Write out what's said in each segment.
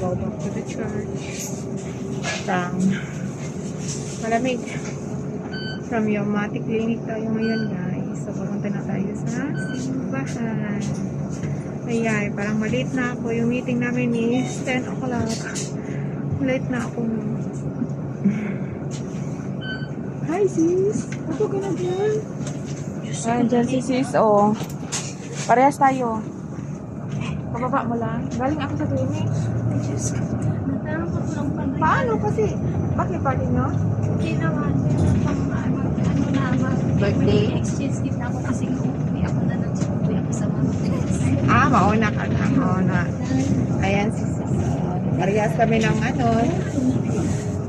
go back to the church. Malamig. From Yomati Clinic tayo ngayon, guys. So, papunta na tayo sa simbahan. Ayan, parang malate na ako. Yung meeting namin is 10 o'clock. Late na ako. Hi, sis. Ako ka na dyan. Dyan si sis, oh. Parehas tayo. Pababa mo lang. Galing ako sa clinic. Ay, Diyos ko. Natanong ko lang pag Paano kasi? Bakit party nyo? ginawa nila pang Birthday? exchange gift ako kasi uuwi ako na nag-uuwi ako sa mga Mauna ka na. Mauna. Ayan, sis. Parehas kami ng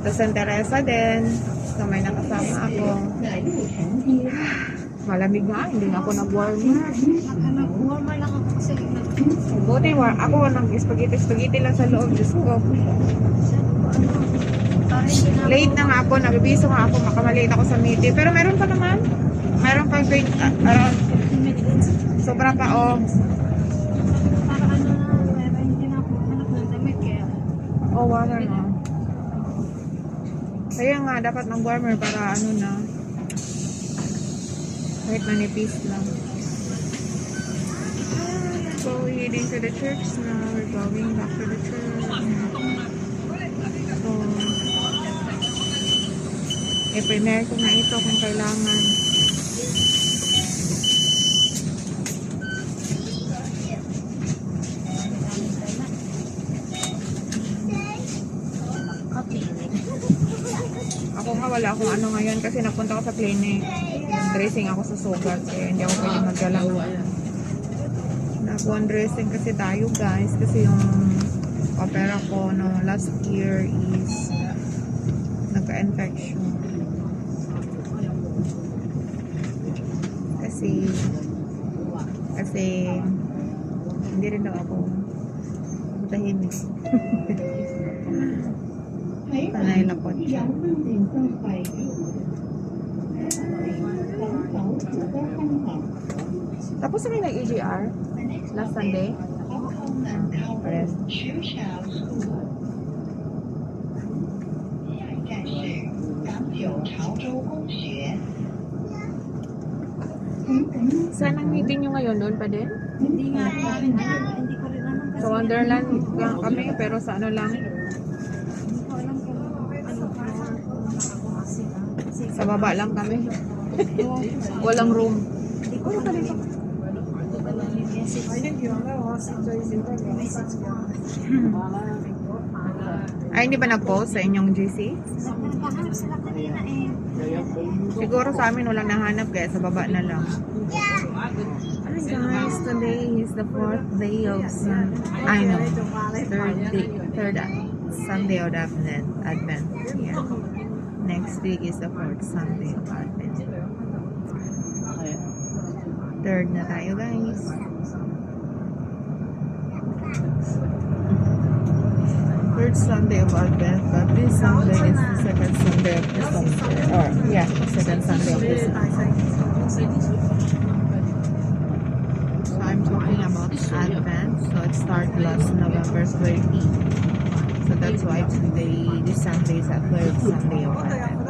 sa Santa Teresa din. So, may nakasama ako. Malamig nga. Hindi nga ako nag-warmer. Nag-warmer lang ako kasi Buti, ako nag-spaghetti lang sa loob. Diyos ko. Late na nga ako. Nabibiso nga ako. Makamalate ako sa meeting. Pero meron pa naman. Meron pa around. Sobra pa, oh. para ano na, hindi na ako hanap ng damit kaya Oh, water na. Kaya nga, dapat ng warmer para ano na. Kahit manipis lang. So, we're heading to the church now. We're going back to the church. So, i-prepare ko na ito kung kailangan. Ako nga wala akong ano ngayon kasi napunta ako sa clinic. Dressing ako sa sugat kaya hindi ako pwede magdala. Nag-one dressing kasi tayo, guys, kasi yung opera ko no last year is nagka-infection. Kasi hindi rin daw ako tahimik. Panay lakot siya. Tapos na kayo nag-EGR last Sunday? Pares. Saan ang meeting nyo ngayon? Doon pa din? hindi nga hindi ko rin alam kasi Sa Wonderland lang kami pero sa ano lang? hindi ko alam kung ano pa kasi Sa baba lang kami. Walang room. hindi ko alam dito Ay, hindi ba nag-post sa inyong GC? nagpahanap sila kanina eh. Siguro sa amin walang nahanap kaya sa baba na lang. Hi guys, today is the 4th day of third Sunday of Advent. Yeah. Next week is the 4th Sunday of Advent. Third na tayo, guys. Third Sunday of Advent, but this Sunday is the second Sunday of December. Or, yeah, second Sunday of December. So, I'm talking about Advent. So, it started last November 30. So, that's why today, this Sunday is the third Sunday of Advent.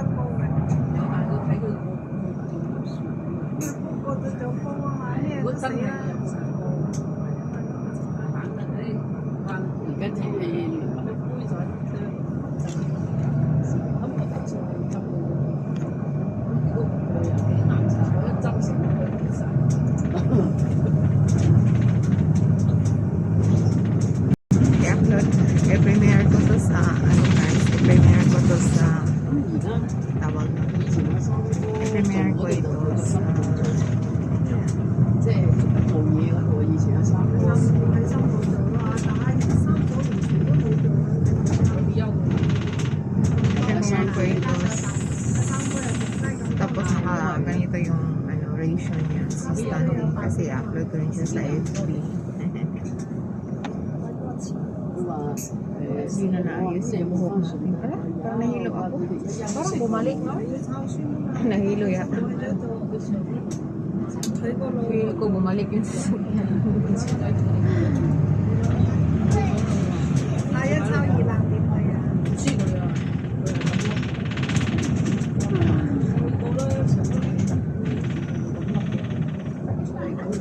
I-premiere ko to sa i-premiere ko to sa tawag na i-premiere ko ito sa i-premiere ko ito tapos ganito yung ration niya sa standing kasi upload ko rin siya sa FB. Hindi na naayos yung buhok natin. Parang nahilo ako. Parang bumalik, no? Nahilo yata. Feel ko bumalik yung sasakyan.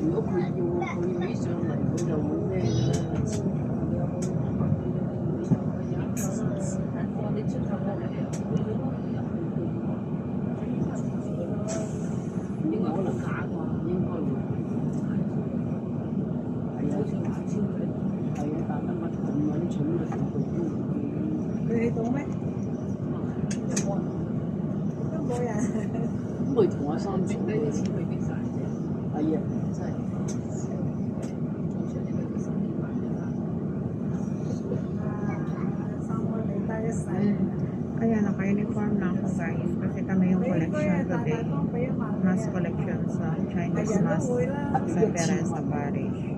如果佢要佢起上嚟，佢就會咩嘅啦。應該可能假啩，應該會係有啲假超嘅，係啊，但係乜咁撚蠢嘅程度都佢起到咩？都冇人。咁佢同阿三全呢啲錢未必晒啫。係啊，真係。Kaya naka-uniform na ako guys kasi kami yung collection today. Mass collection sa Chinese mass sa Teresa Parish.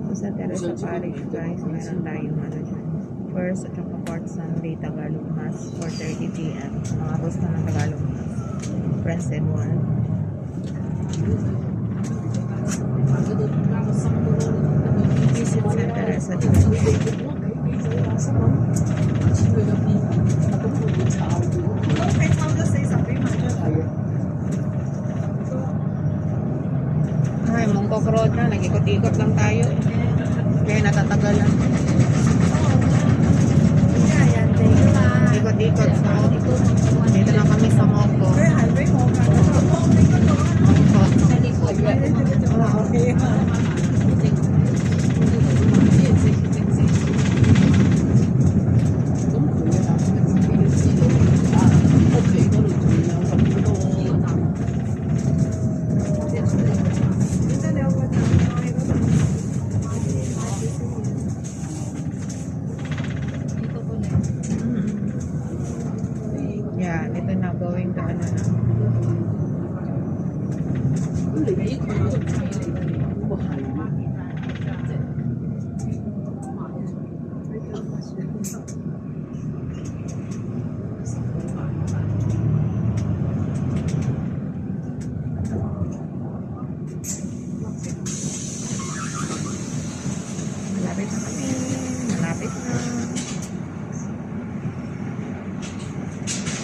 So sa Teresa Parish guys, meron tayong ano dyan. First at saka fourth Sunday Tagalog Mass 4:30 p.m. Mga gusto ng Tagalog Mass. Friends and one. Visit San Teresa dito. Ay, Mongkok Road na. Nag-ikot-ikot lang tayo. Kaya natatagalan. Ikot-ikot. So, dito na kami sa Mongkok. Yeah, dito na going to ano na. Malapit na kami. Malapit na.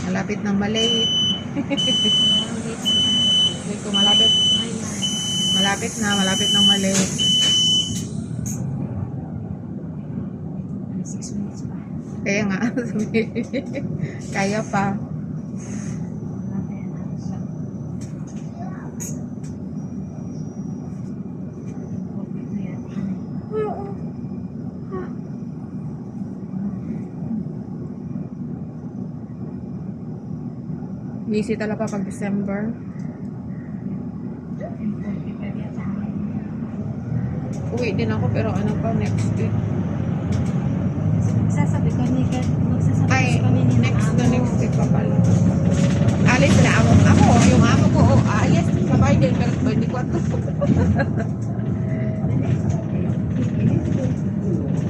Malapit na malate. Dito malapit. Malapit na malate. 6 minutes pa. Kaya nga. Kaya pa. Busy talaga pag December. Uwi din ako pero ano pa next week. Magsasabi kami Ay, kami ni next week pa pala. Alis na amo. Yung amo ko, alis. Sabay din pero 24.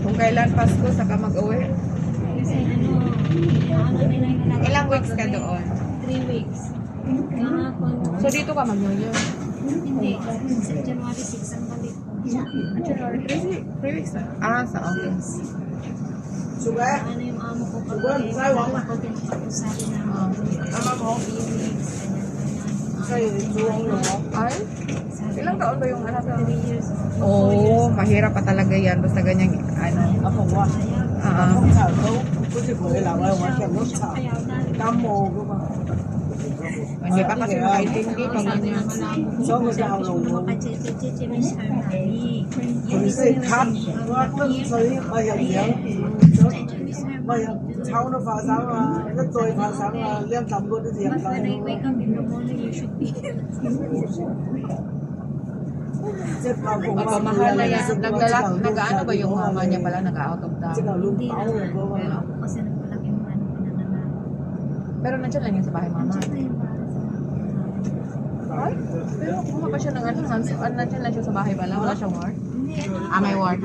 Kung kailan Pasko, saka mag-uwi. Kasi ano nila yung anak. Ilang weeks ka doon? 3 weeks. Kahapon. So dito ka mag-New Year? Hindi. January 6 ang balik ko. January 3 weeks na? Ah, sa August. Ano yung amo ko pag ko pinapag-usabi namin. 3 weeks. Ay? Ilang taon ba yung anak mo? 3 years. Oo, mahirap pa talaga yan. Basta ganyan, ano. Ako wa. Không thảo đâu, có gì của người làm ai mà chẳng muốn thảo. Cam mồ cơ mà. Hindi pa kasi makaintindi pag ganyan. So người giàu lùng luôn. Mình sẽ khát, nó thấy bây giờ nhớ. Bây giờ cháu nó phá sáng mà, nó tôi phá sáng mà liên tâm của nó diệt lại. Pagmamahal na yan. Nag-ano ba yung mama niya pala? Nag-out of town. Hindi na. Pero ako kasi nagpalaki mo pinanganak. Pero nandiyan lang yan sa bahay mama. Ay, pero kumaka siya ng ano, nandiyan lang siya sa bahay pala. Wala siyang work? Ah, may work.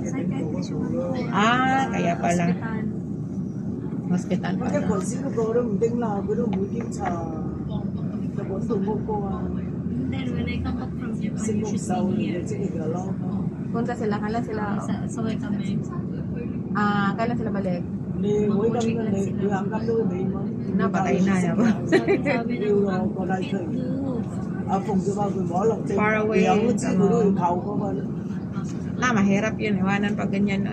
Psychiatrist yung ano. Ah, kaya pala. Hospital Cái pala. quần Singapore đó mình tính là cái đồ mũi kim trà. Cái quần tùng cô cô à. Then when I come back from Japan, you Singapore should sau be thì here. chỉ được là lo. Punta sila, kailan sila? Saway kami. Kailan sila balik? Đi mỗi năm đi ăn cắp đôi đi mà. Napatay na niya ba? Sabi Yêu ng có đại thời. dude, Phùng cho ba người bỏ lòng tin. Far away, Vì ông chỉ của đôi tama. cầu của ba. Na, mahirap yun. Iwanan pag ganyan, no?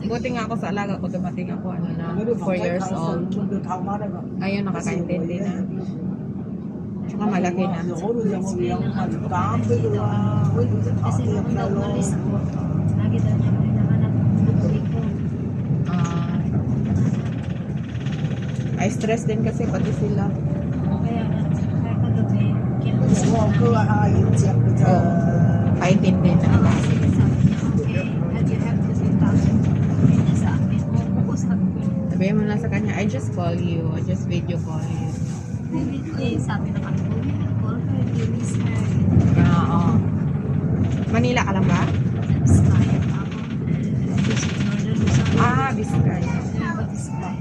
Buti nga ako sa alaga ko, dumating ako, 4 years old. Được thầu mà đây mà. Ayun, nakakaintindi na. Tsaka malaki na. Nhổ đôi dòng vì ông mà tám với đôi với đôi thọ Kasi tiền nung này daw umalis luôn. ako, lagi daw niya pinanganak ng tuloy ko. I-stress din kasi pati sila. Kaya kagabi, kinausap Đúng không? Cứ hai chẹp bây giờ. Paintindi na. Oo, kasi sabi niya, okay, and you have to be touching. Sabi niya sa akin, usap ko. Sabihin mo lang sa kanya, I just call you. I just video call you. Sabi naman ko, we will call her, you miss her. Oo. Manila ka lang ba? Biskaya pa ako. Northern Luzon. Biskay. Biskaya.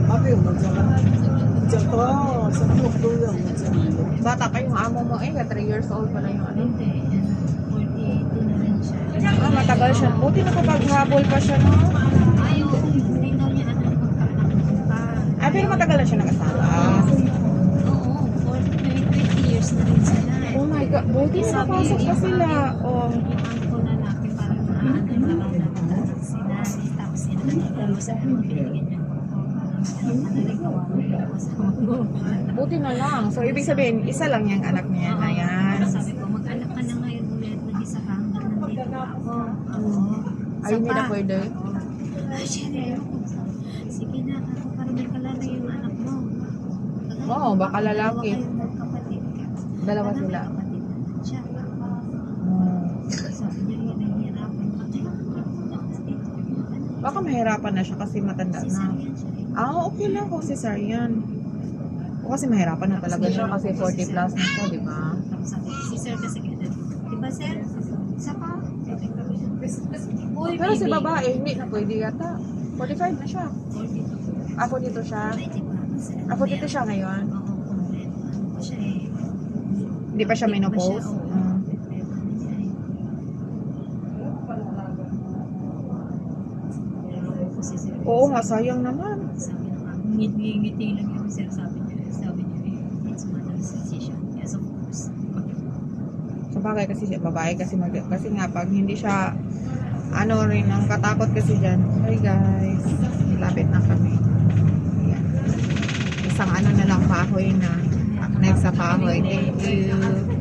Bác hiểu một giờ lắm. Giờ có sắp một đôi giờ một giờ. Bata pa yung amo mo 3 years old pa na yung ano. Hindi. 42 na rin siya. Matagal siya. Buti nakapaghabol pa siya, no? Ayaw, hindi daw niya anak magkaanak pa. Pero matagal na siya nag-asawa. Oo, for 20 years na rin sila. Oh my God, buti nakapasok pa sila. Oh. Yung angko lalaki parang naaanan na sila. Tapos sila nagtalo sa akin, binigyan niya ako. Buti na lang. So, ibig sabihin, isa lang yung anak niya na yan. Sabi ko, mag-anak ka na ngayon ulit. Nag-isa ka hanggang nandito pa ako. Oo. Ay, hindi na pwede. Ay, Sherry, ayoko. Sige na, ako parang may kalala yung anak mo. Oo, baka lalaki. Dalawa kayong magkapatid ka. Dalawa Anak, sila. may kapatid naman siya. Sabi niya, yun ay hirapan. Kaya Baka mahirapan na siya kasi matanda na. cesarean siya. Okay lang kung cesarean. O kasi mahirapan na talaga siya kasi 40 plus na siya, di ba? Tapos sabi, si sir kasi ganyan. Diba sir? Isa pa? Uy, Pero si baby. babae, hindi na pwede yata. 45 na siya. 42. 42 siya. Naitip na ako, sir. 42 siya ngayon. Oo, complete. Ano pa siya eh. Hindi pa siya menopause. Oo. Mm. Oo nga, sayang naman. Sabi na ngiti lang yung sir, sabi niya, it's mother's decision. Yes, of course. Sa bagay kasi siya, babae kasi kasi nga pag hindi siya ano rin ang katakot kasi dyan. Hi guys, lapit na kami. Ayan. Isang ano na lang kahoy na next sa kahoy. Thank you.